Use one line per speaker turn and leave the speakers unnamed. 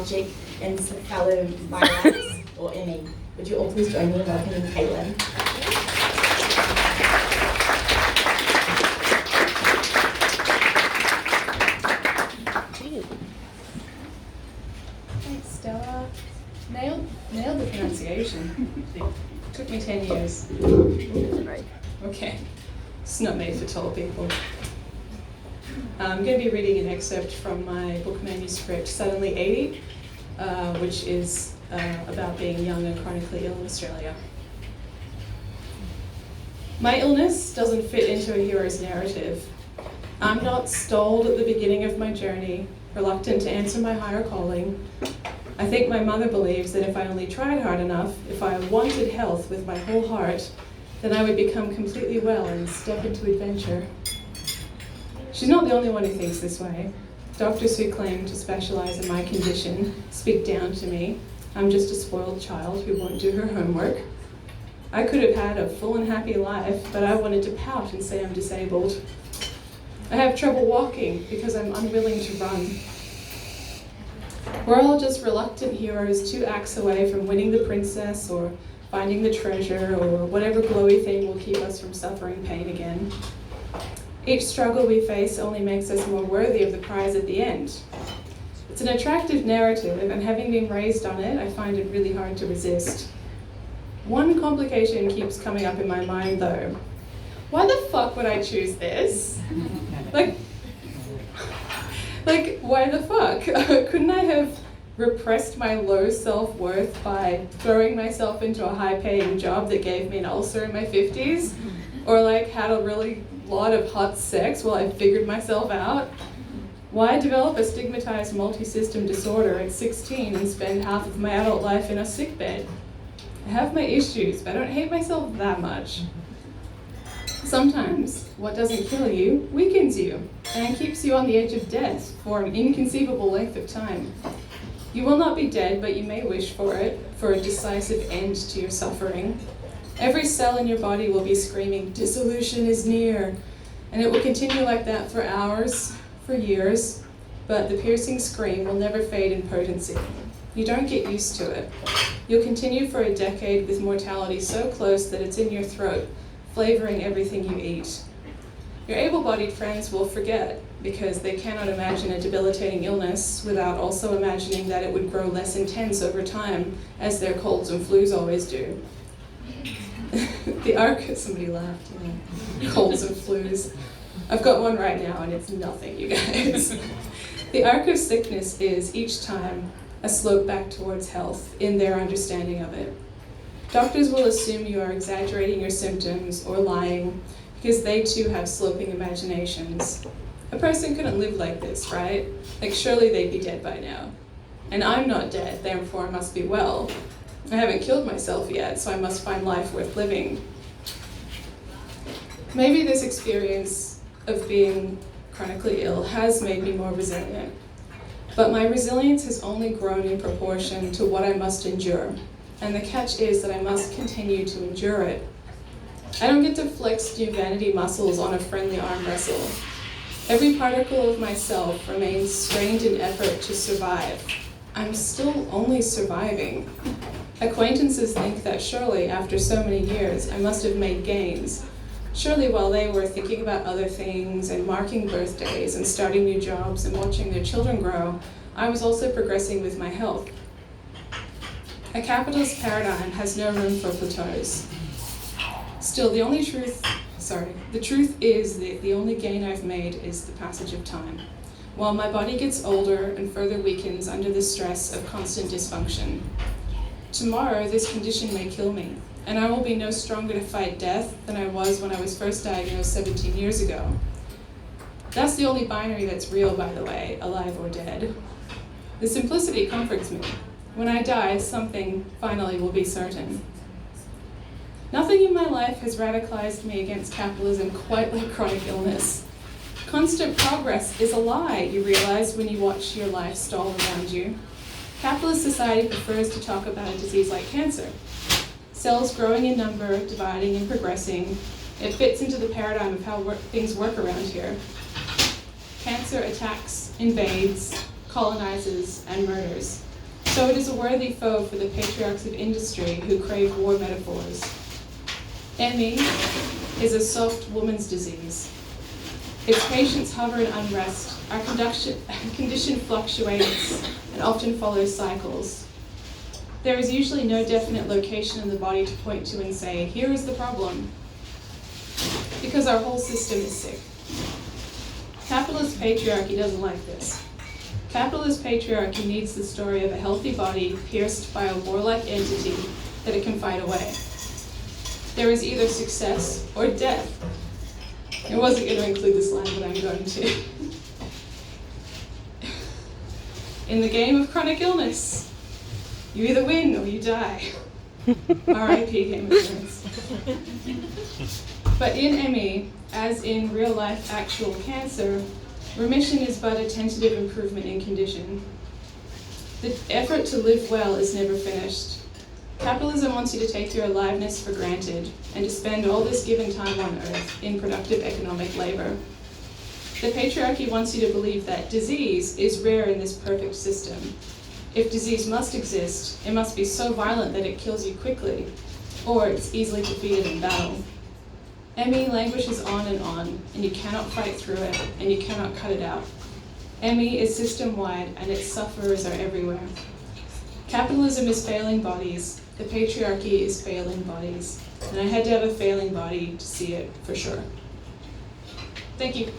hemorrhagic encephalomyelitis, or ME. Would you all please join me in welcoming Caitlin?
Thanks, Stella. Nailed the pronunciation. Took me 10 years.
Right.
Okay, it's not made for tall people. I'm going to be reading an excerpt from my book manuscript, Suddenly 80, which is about being young and chronically ill in Australia. My illness doesn't fit into a hero's narrative. I'm not stalled at the beginning of my journey, reluctant to answer my higher calling. I think my mother believes that if I only tried hard enough, if I wanted health with my whole heart, then I would become completely well and step into adventure. She's not the only one who thinks this way. Doctors who claim to specialize in my condition speak down to me. I'm just a spoiled child who won't do her homework. I could have had a full and happy life, but I wanted to pout and say I'm disabled. I have trouble walking because I'm unwilling to run. We're all just reluctant heroes 2 acts away from winning the princess or finding the treasure or whatever glowy thing will keep us from suffering pain again. Each struggle we face only makes us more worthy of the prize at the end. It's an attractive narrative, and having been raised on it, I find it really hard to resist. One complication keeps coming up in my mind though. Why the fuck would I choose this? Like, why the fuck? Couldn't I have repressed my low self-worth by throwing myself into a high-paying job that gave me an ulcer in my 50s? Or like had a really lot of hot sex while I figured myself out? Why develop a stigmatized multi-system disorder at 16 and spend half of my adult life in a sick bed? I have my issues, but I don't hate myself that much. Sometimes what doesn't kill you weakens you and keeps you on the edge of death for an inconceivable length of time. You will not be dead, but you may wish for it, for a decisive end to your suffering. Every cell in your body will be screaming, "Dissolution is near," and it will continue like that for hours, for years, but the piercing scream will never fade in potency. You don't get used to it. You'll continue for a decade with mortality so close that it's in your throat, flavoring everything you eat. Your able-bodied friends will forget because they cannot imagine a debilitating illness without also imagining that it would grow less intense over time, as their colds and flus always do. Somebody laughed, colds and flus. I've got one right now and it's nothing, you guys. The arc of sickness is, each time, a slope back towards health in their understanding of it. Doctors will assume you are exaggerating your symptoms or lying because they too have sloping imaginations. A person couldn't live like this, right? Like surely they'd be dead by now. And I'm not dead, therefore I must be well. I haven't killed myself yet, so I must find life worth living. Maybe this experience of being chronically ill has made me more resilient. But my resilience has only grown in proportion to what I must endure. And the catch is that I must continue to endure it. I don't get to flex new vanity muscles on a friendly arm wrestle. Every particle of myself remains strained in effort to survive. I'm still only surviving. Acquaintances think that surely, after so many years, I must have made gains. Surely while they were thinking about other things and marking birthdays and starting new jobs and watching their children grow, I was also progressing with my health. A capitalist paradigm has no room for plateaus. Still, the truth is that the only gain I've made is the passage of time, while my body gets older and further weakens under the stress of constant dysfunction. Tomorrow, this condition may kill me, and I will be no stronger to fight death than I was when I was first diagnosed 17 years ago. That's the only binary that's real, by the way, alive or dead. The simplicity comforts me. When I die, something finally will be certain. Nothing in my life has radicalized me against capitalism quite like chronic illness. Constant progress is a lie, you realize when you watch your life stall around you. Capitalist society prefers to talk about a disease like cancer. Cells growing in number, dividing and progressing. It fits into the paradigm of how things work around here. Cancer attacks, invades, colonizes, and murders. So it is a worthy foe for the patriarchs of industry who crave war metaphors. ME is a soft woman's disease. Its patients hover in unrest, our condition fluctuates and often follows cycles. There is usually no definite location in the body to point to and say, here is the problem, because our whole system is sick. Capitalist patriarchy doesn't like this. Capitalist patriarchy needs the story of a healthy body pierced by a warlike entity that it can fight away. There is either success or death. I wasn't going to include this line, but I'm going to. In the game of chronic illness, you either win or you die. R.I.P. Game of Thrones. But in ME, as in real-life actual cancer, remission is but a tentative improvement in condition. The effort to live well is never finished. Capitalism wants you to take your aliveness for granted and to spend all this given time on earth in productive economic labor. The patriarchy wants you to believe that disease is rare in this perfect system. If disease must exist, it must be so violent that it kills you quickly, or it's easily defeated in battle. ME languishes on, and you cannot fight through it, and you cannot cut it out. ME is system-wide, and its sufferers are everywhere. Capitalism is failing bodies. The patriarchy is failing bodies. And I had to have a failing body to see it for sure. Thank you.